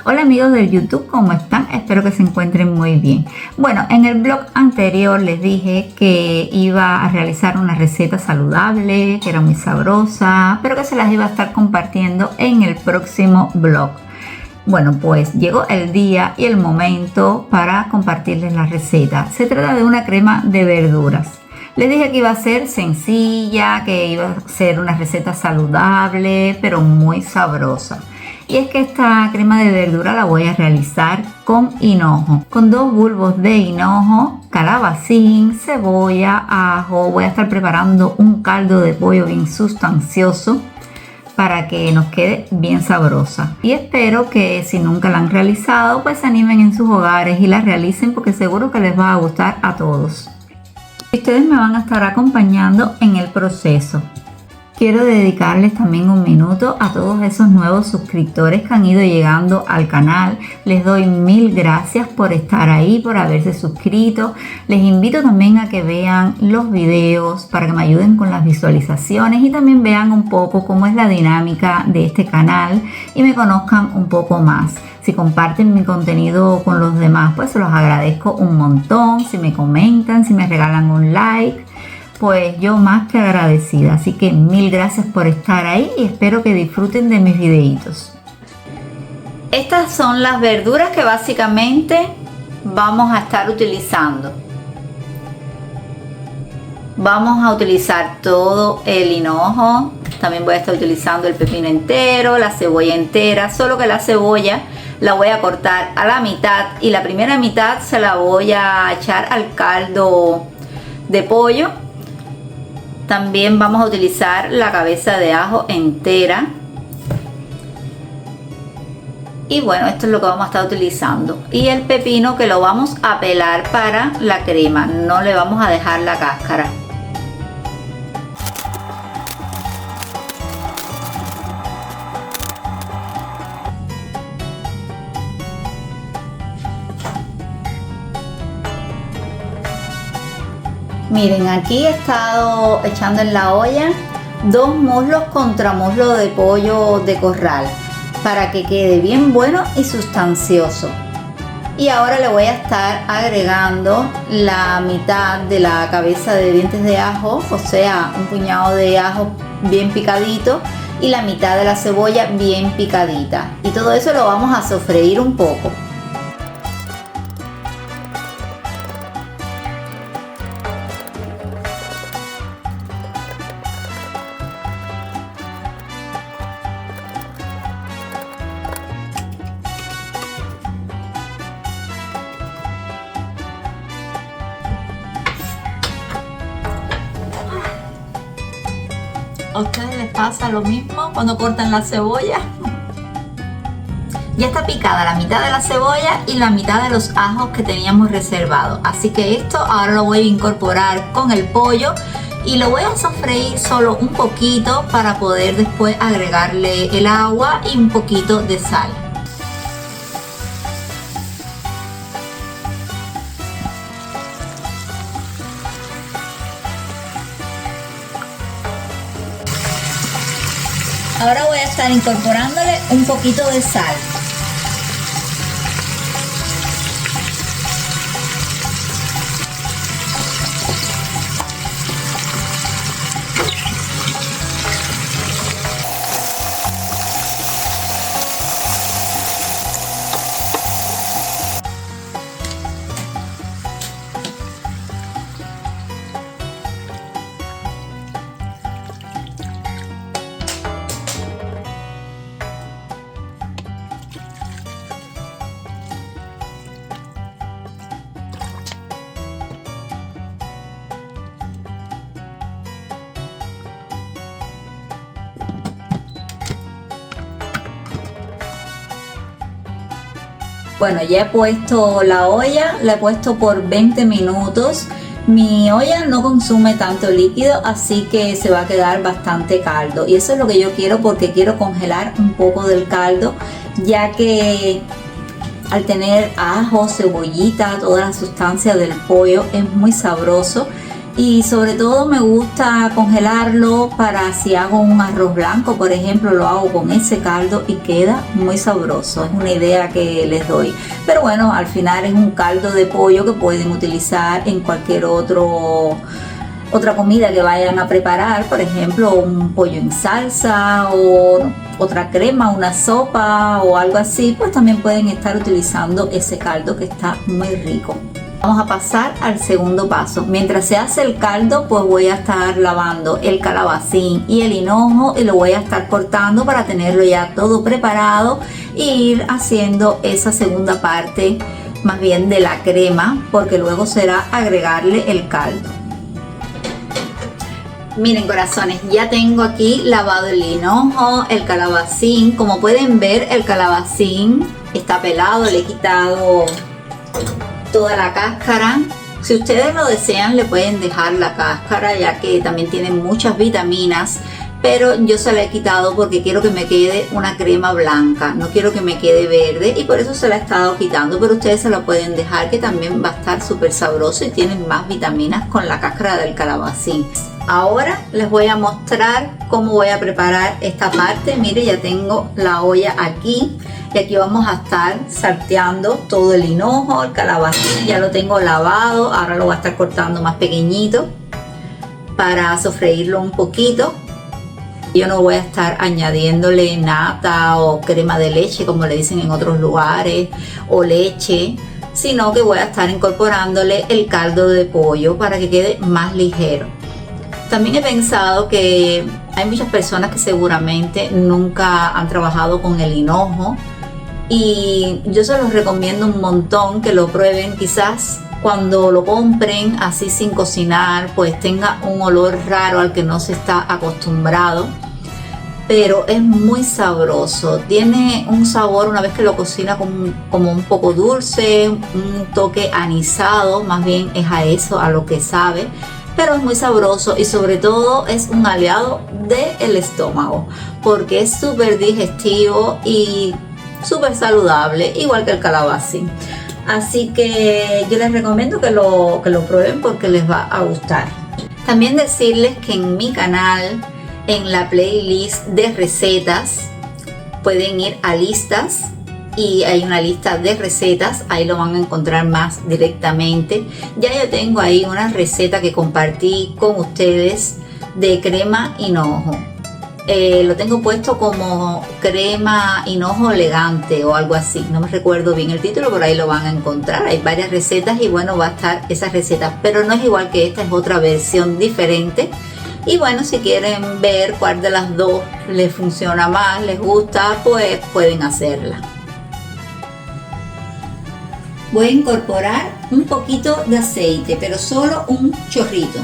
Hola amigos del YouTube, ¿cómo están? Espero que se encuentren muy bien. Bueno, en el blog anterior les dije que iba a realizar una receta saludable, que era muy sabrosa, pero que se las iba a estar compartiendo en el próximo blog. Bueno, pues llegó el día y el momento para compartirles la receta. Se trata de una crema de verduras. Les dije que iba a ser sencilla, que iba a ser una receta saludable, pero muy sabrosa. Y es que esta crema de verdura la voy a realizar con hinojo, con 2 bulbos de hinojo, calabacín, cebolla, ajo. Voy a estar preparando un caldo de pollo bien sustancioso para que nos quede bien sabrosa. Y espero que si nunca la han realizado, pues se animen en sus hogares y la realicen porque seguro que les va a gustar a todos. Ustedes me van a estar acompañando en el proceso. Quiero dedicarles también un minuto a todos esos nuevos suscriptores que han ido llegando al canal. Les doy mil gracias por estar ahí, por haberse suscrito. Les invito también a que vean los videos para que me ayuden con las visualizaciones y también vean un poco cómo es la dinámica de este canal y me conozcan un poco más. Si comparten mi contenido con los demás, pues se los agradezco un montón. Si me comentan, si me regalan un like, pues yo más que agradecida. Así que mil gracias por estar ahí y espero que disfruten de mis videitos. Estas son las verduras que básicamente vamos a estar utilizando. Vamos a utilizar todo el hinojo. También voy a estar utilizando el pepino entero, la cebolla entera, solo que la cebolla la voy a cortar a la mitad y la primera mitad se la voy a echar al caldo de pollo. También vamos a utilizar la cabeza de ajo entera. Y bueno, esto es lo que vamos a estar utilizando. Y el pepino que lo vamos a pelar para la crema. No le vamos a dejar la cáscara. Miren, aquí he estado echando en la olla 2 muslos contra muslo de pollo de corral para que quede bien bueno y sustancioso. Y ahora le voy a estar agregando la mitad de la cabeza de dientes de ajo, o sea, un puñado de ajo bien picadito y la mitad de la cebolla bien picadita. Y todo eso lo vamos a sofreír un poco. ¿A ustedes les pasa lo mismo cuando cortan la cebolla? Ya está picada la mitad de la cebolla y la mitad de los ajos que teníamos reservados. Así que esto ahora lo voy a incorporar con el pollo y lo voy a sofreír solo un poquito para poder después agregarle el agua y un poquito de sal. Ahora voy a estar incorporándole un poquito de sal. Bueno, ya he puesto la olla, la he puesto por 20 minutos. Mi olla no consume tanto líquido, así que se va a quedar bastante caldo. Y eso es lo que yo quiero porque quiero congelar un poco del caldo, ya que al tener ajo, cebollita, toda la sustancia del pollo es muy sabroso Y sobre todo me gusta congelarlo para si hago un arroz blanco, por ejemplo, lo hago con ese caldo y queda muy sabroso. Es una idea que les doy. Pero bueno, al final es un caldo de pollo que pueden utilizar en cualquier otra comida que vayan a preparar, por ejemplo, un pollo en salsa o otra crema, una sopa o algo así, pues también pueden estar utilizando ese caldo que está muy rico. Vamos a pasar al segundo paso. Mientras se hace el caldo, pues voy a estar lavando el calabacín y el hinojo y lo voy a estar cortando para tenerlo ya todo preparado e ir haciendo esa segunda parte, más bien de la crema, porque luego será agregarle el caldo. Miren, corazones, ya tengo aquí lavado el hinojo, el calabacín. Como pueden ver, el calabacín está pelado, le he quitado toda la cáscara. Si ustedes lo desean, le pueden dejar la cáscara, ya que también tiene muchas vitaminas, pero yo se la he quitado porque quiero que me quede una crema blanca, no quiero que me quede verde, y por eso se la he estado quitando. Pero ustedes se la pueden dejar, que también va a estar súper sabroso y tienen más vitaminas con la cáscara del calabacín. Ahora les voy a mostrar cómo voy a preparar esta parte. Mire, ya tengo la olla aquí y aquí vamos a estar salteando todo el hinojo, el calabacín ya lo tengo lavado. Ahora lo voy a estar cortando más pequeñito para sofreírlo un poquito. Yo no voy a estar añadiéndole nata o crema de leche, como le dicen en otros lugares, o leche, sino que voy a estar incorporándole el caldo de pollo para que quede más ligero. También he pensado que hay muchas personas que seguramente nunca han trabajado con el hinojo, y yo se los recomiendo un montón que lo prueben. Quizás cuando lo compren así sin cocinar, pues tenga un olor raro al que no se está acostumbrado, pero es muy sabroso. Tiene un sabor, una vez que lo cocina, como un poco dulce, un toque anisado, más bien es a eso a lo que sabe, pero es muy sabroso y sobre todo es un aliado del estómago porque es súper digestivo y súper saludable, igual que el calabacín. Así que yo les recomiendo que lo prueben porque les va a gustar. También decirles que en mi canal, en la playlist de recetas, pueden ir a listas y hay una lista de recetas, ahí lo van a encontrar más directamente. Ya yo tengo ahí una receta que compartí con ustedes de crema hinojo. Lo tengo puesto como crema hinojo elegante o algo así, no me recuerdo bien el título, pero ahí lo van a encontrar. Hay varias recetas y bueno, va a estar esa receta, pero no es igual que esta, es otra versión diferente. Y bueno, si quieren ver cuál de las dos les funciona más, les gusta, pues pueden hacerla. Voy a incorporar un poquito de aceite, pero solo un chorrito.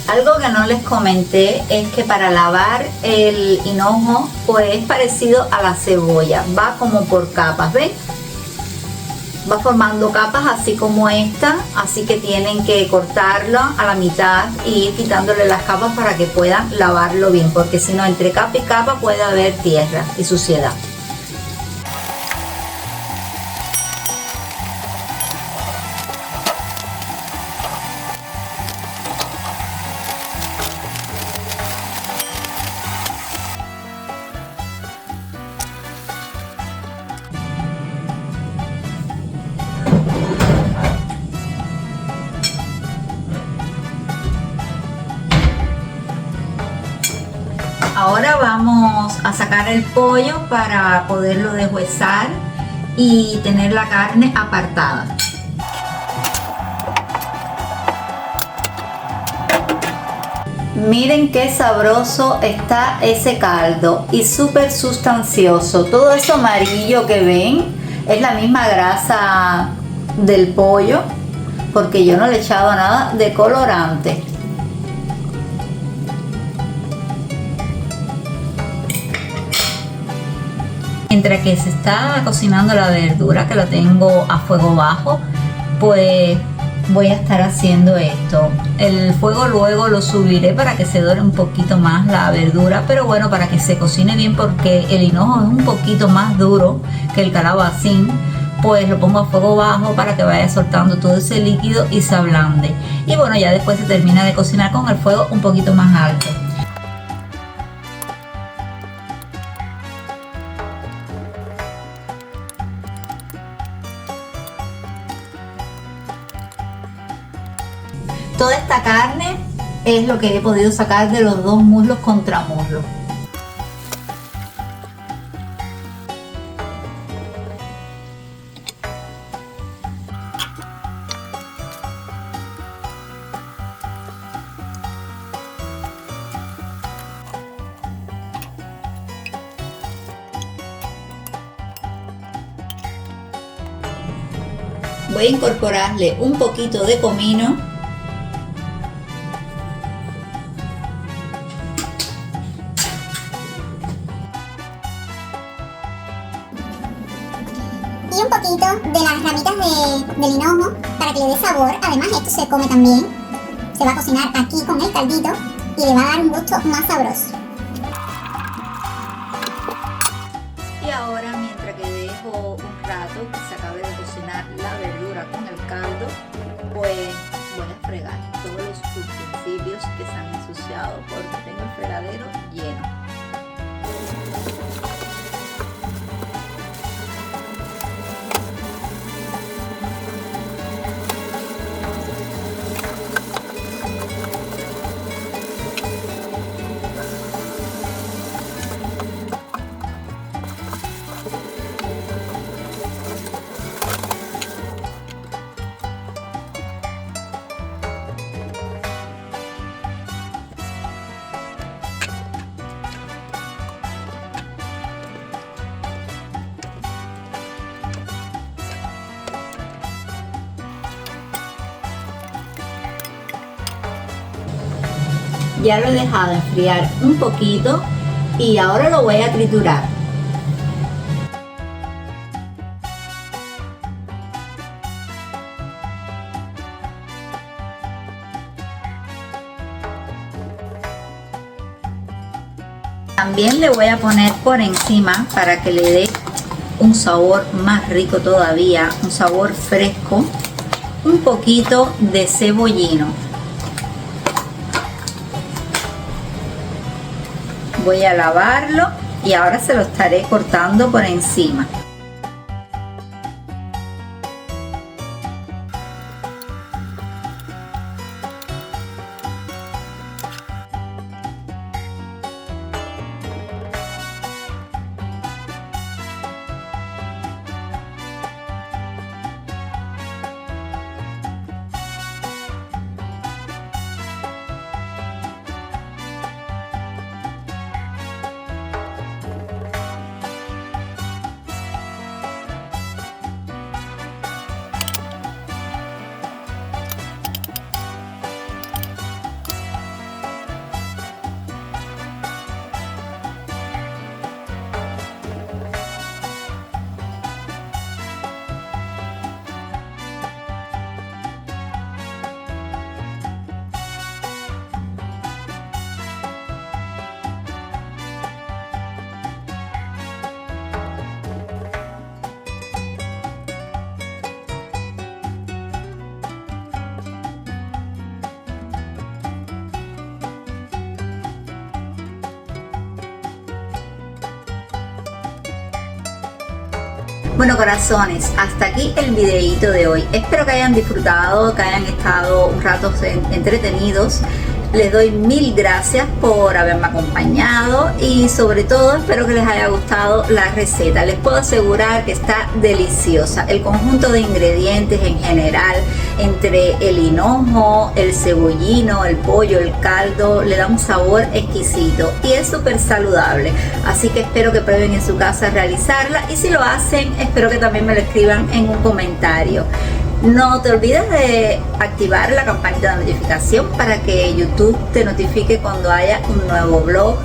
Algo que no les comenté es que para lavar el hinojo, pues es parecido a la cebolla, va como por capas, ¿ven? Va formando capas así como esta, así que tienen que cortarlo a la mitad y ir quitándole las capas para que puedan lavarlo bien, porque si no, entre capa y capa puede haber tierra y suciedad. Ahora vamos a sacar el pollo para poderlo deshuesar y tener la carne apartada. Miren qué sabroso está ese caldo y súper sustancioso. Todo eso amarillo que ven es la misma grasa del pollo, porque yo no le he echado nada de colorante. mientras que se está cocinando la verdura, que la tengo a fuego bajo, pues voy a estar haciendo esto. El fuego luego lo subiré para que se dore un poquito más la verdura, pero bueno, para que se cocine bien, porque el hinojo es un poquito más duro que el calabacín, pues lo pongo a fuego bajo para que vaya soltando todo ese líquido y se ablande. Y bueno, ya después se termina de cocinar con el fuego un poquito más alto. Toda esta carne es lo que he podido sacar de los dos muslos contra muslos. Voy a incorporarle un poquito de comino . Y un poquito de las ramitas del hinojo para que le dé sabor. Además, esto se come también. Se va a cocinar aquí con el caldito y le va a dar un gusto más sabroso. Y ahora, mientras que dejo un rato que se acabe de cocinar la verdura con el caldo, pues voy a fregar todos los utensilios que se han ensuciado, porque tengo el fregadero lleno. Ya lo he dejado enfriar un poquito y ahora lo voy a triturar. También le voy a poner por encima, para que le dé un sabor más rico todavía, un sabor fresco, un poquito de cebollino. Voy a lavarlo y ahora se lo estaré cortando por encima. Bueno, corazones, hasta aquí el videito de hoy. Espero que hayan disfrutado, que hayan estado un rato entretenidos. Les doy mil gracias por haberme acompañado y sobre todo espero que les haya gustado la receta. Les puedo asegurar que está deliciosa. El conjunto de ingredientes en general, entre el hinojo, el cebollino, el pollo, el caldo, le da un sabor exquisito y es súper saludable. Así que espero que prueben en su casa realizarla y si lo hacen, espero que también me lo escriban en un comentario. No te olvides de activar la campanita de notificación para que YouTube te notifique cuando haya un nuevo vlog.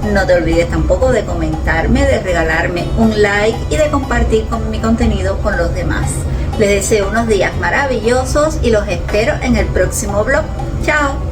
No te olvides tampoco de comentarme, de regalarme un like y de compartir con mi contenido con los demás. Les deseo unos días maravillosos y los espero en el próximo vlog. ¡Chao!